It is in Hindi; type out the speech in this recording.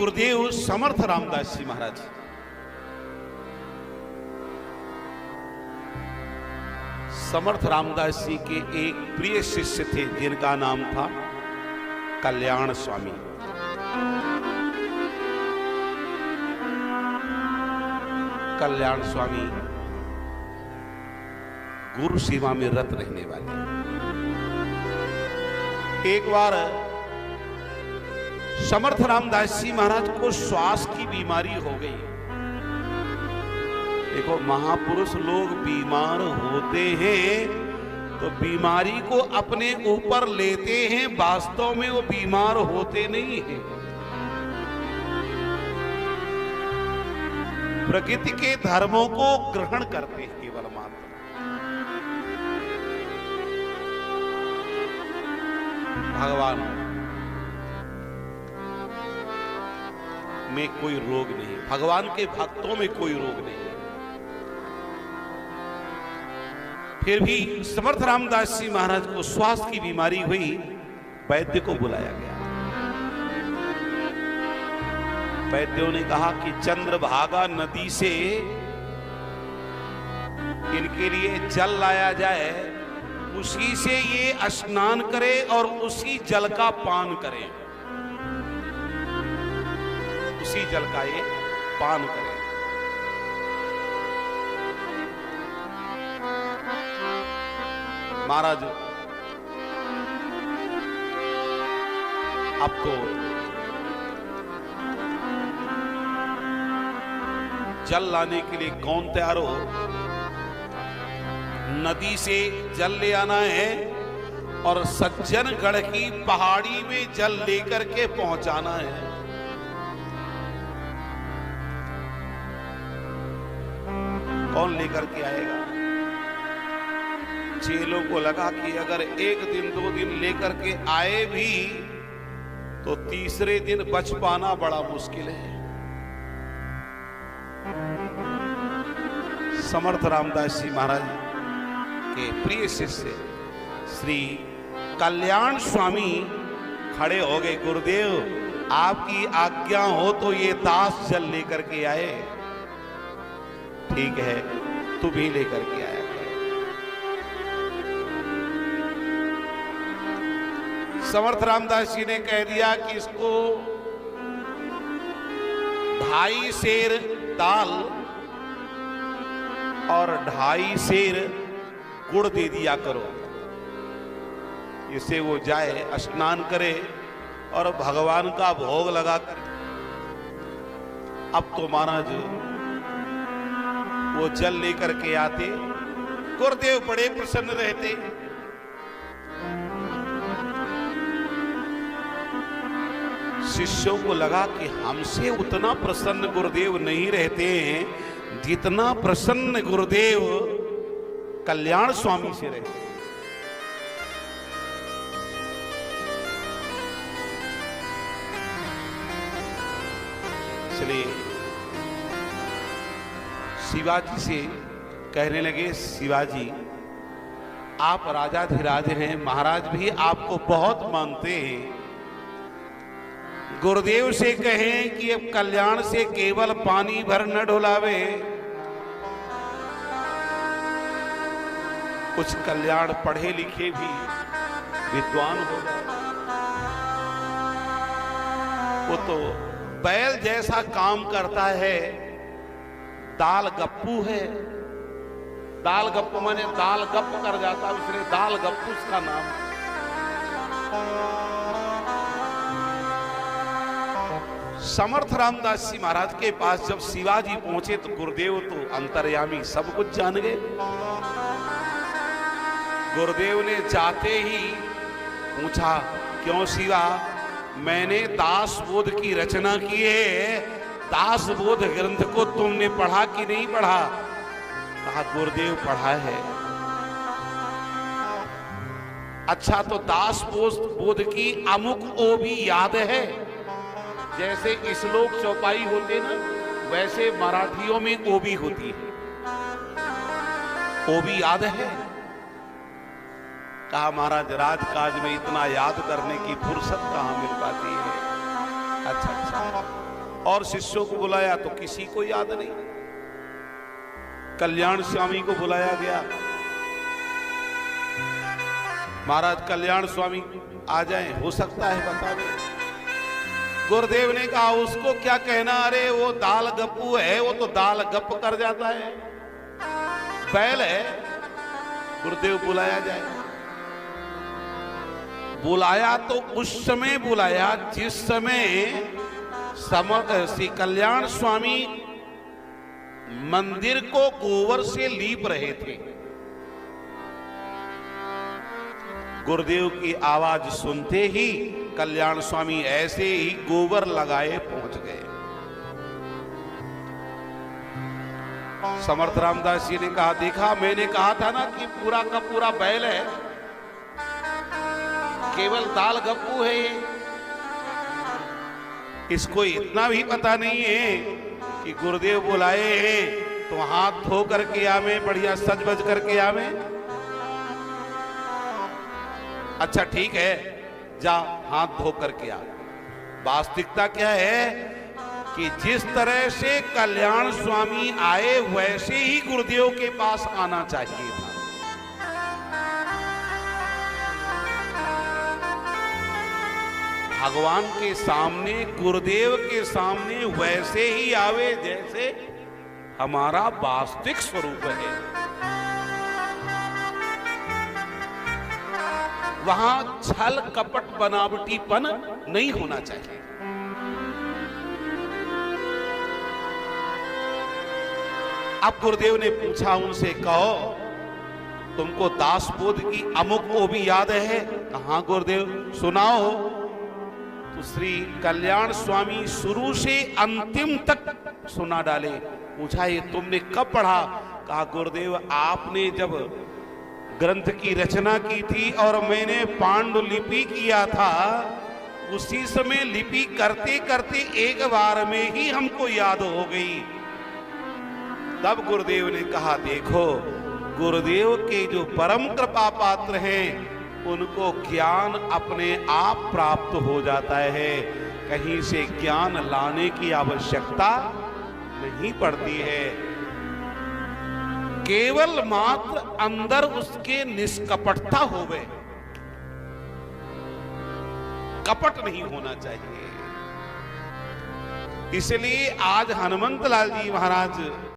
गुरुदेव समर्थ रामदास जी महाराज। समर्थ रामदास जी के एक प्रिय शिष्य थे जिनका नाम था कल्याण स्वामी। कल्याण स्वामी गुरु सेवा में रत रहने वाले। एक बार समर्थ रामदास जी महाराज को श्वास की बीमारी हो गई। देखो, महापुरुष लोग बीमार होते हैं तो बीमारी को अपने ऊपर लेते हैं, वास्तव में वो बीमार होते नहीं हैं। प्रकृति के धर्मों को ग्रहण करते हैं केवल मात्र। भगवान में कोई रोग नहीं, भगवान के भक्तों में कोई रोग नहीं। फिर भी समर्थ रामदास जी महाराज को स्वास्थ्य की बीमारी हुई, वैद्य को बुलाया गया। वैद्यों ने कहा कि चंद्रभागा नदी से इनके लिए जल लाया जाए, उसी से ये स्नान करे और उसी जल का पान करें, उसी जल का ये पान करें। महाराज अब तो जल लाने के लिए कौन तैयार हो? नदी से जल ले आना है और सज्जनगढ़ की पहाड़ी में जल लेकर के पहुंचाना है। कौन लेकर के आएगा? चेलों को लगा कि अगर एक दिन दो दिन लेकर के आए भी तो तीसरे दिन बच पाना बड़ा मुश्किल है। समर्थ रामदास जी महाराज के प्रिय शिष्य श्री कल्याण स्वामी खड़े हो गए। गुरुदेव, आपकी आज्ञा हो तो ये दास जल लेकर के आए। ठीक है, तू भी लेकर के आया। समर्थ रामदास जी ने कह दिया कि इसको 2.5 सेर दाल और 2.5 सेर गुड़ दे दिया करो, इससे वो जाए स्नान करे और भगवान का भोग लगा कर। अब तो महाराज वो जल लेकर के आते, गुरुदेव बड़े प्रसन्न रहते। शिष्यों को लगा कि हमसे उतना प्रसन्न गुरुदेव नहीं रहते हैं जितना प्रसन्न गुरुदेव कल्याण स्वामी से रहते हैं। इसलिए शिवाजी से कहने लगे, शिवाजी आप राजाधिराज हैं, महाराज भी आपको बहुत मानते हैं। गुरुदेव से कहें कि अब कल्याण से केवल पानी भर न ढुलावे, कुछ कल्याण पढ़े लिखे भी विद्वान हो गए। वो तो बैल जैसा काम करता है, दाल गप्पू है। दाल गप्पू माने दाल गप कर जाता, इसलिए दाल गप्पू उसका नाम है। समर्थ रामदास जी महाराज के पास जब शिवाजी पहुंचे तो गुरुदेव तो अंतर्यामी सब कुछ जान गए। गुरुदेव ने जाते ही पूछा, क्यों शिवा, मैंने दासबोध की रचना की है, दासबोध ग्रंथ को तुमने पढ़ा कि नहीं पढ़ा? कहा गुरुदेव पढ़ा है। अच्छा, तो दासबोध की अमुक ओ भी याद है? जैसे श्लोक चौपाई होते ना, वैसे मराठियों में ओ भी होती है, ओ भी याद है? कहा महाराज राजकाज में इतना याद करने की फुर्सत कहां मिल पाती है। अच्छा अच्छा। और शिष्यों को बुलाया तो किसी को याद नहीं। कल्याण स्वामी को बुलाया गया, महाराज कल्याण स्वामी आ जाएं, हो सकता है बता दें। गुरुदेव ने कहा उसको क्या कहना, अरे वो दाल गप्पू है, वो तो दाल गप कर जाता है, बैल है। गुरुदेव बुलाया जाए। बुलाया तो उस समय बुलाया जिस समय श्री कल्याण स्वामी मंदिर को गोबर से लीप रहे थे। गुरुदेव की आवाज सुनते ही कल्याण स्वामी ऐसे ही गोबर लगाए पहुंच गए। समर्थ रामदास जी ने कहा, देखा मैंने कहा था ना कि पूरा का पूरा बैल है, केवल दाल गप्पू है ये। इसको इतना भी पता नहीं है कि गुरुदेव बुलाए हैं तो हाथ धो करके आवे, बढ़िया सज बज करके आवे। अच्छा ठीक है, जा हाथ धो करके आ। वास्तविकता क्या है कि जिस तरह से कल्याण स्वामी आए वैसे ही गुरुदेव के पास आना चाहिए था। भगवान के सामने, गुरुदेव के सामने वैसे ही आवे जैसे हमारा वास्तविक स्वरूप है। वहां छल कपट बनावटीपन नहीं होना चाहिए। अब गुरुदेव ने पूछा उनसे, कहो तुमको दासबोध की अमुक को भी याद है? कहां गुरुदेव, सुनाओ। तो श्री कल्याण स्वामी शुरू से अंतिम तक सुना डाले। पूछा, ये तुमने कब पढ़ा? कहा, गुरुदेव आपने जब ग्रंथ की रचना की थी और मैंने पांडुलिपि किया था, उसी समय लिपि करते करते एक बार में ही हमको याद हो गई। तब गुरुदेव ने कहा, देखो गुरुदेव के जो परम कृपा पात्र हैं उनको ज्ञान अपने आप प्राप्त हो जाता है, कहीं से ज्ञान लाने की आवश्यकता नहीं पड़ती है। केवल मात्र अंदर उसके निष्कपटता होवे, कपट नहीं होना चाहिए। इसलिए आज हनुमंत लाल जी महाराज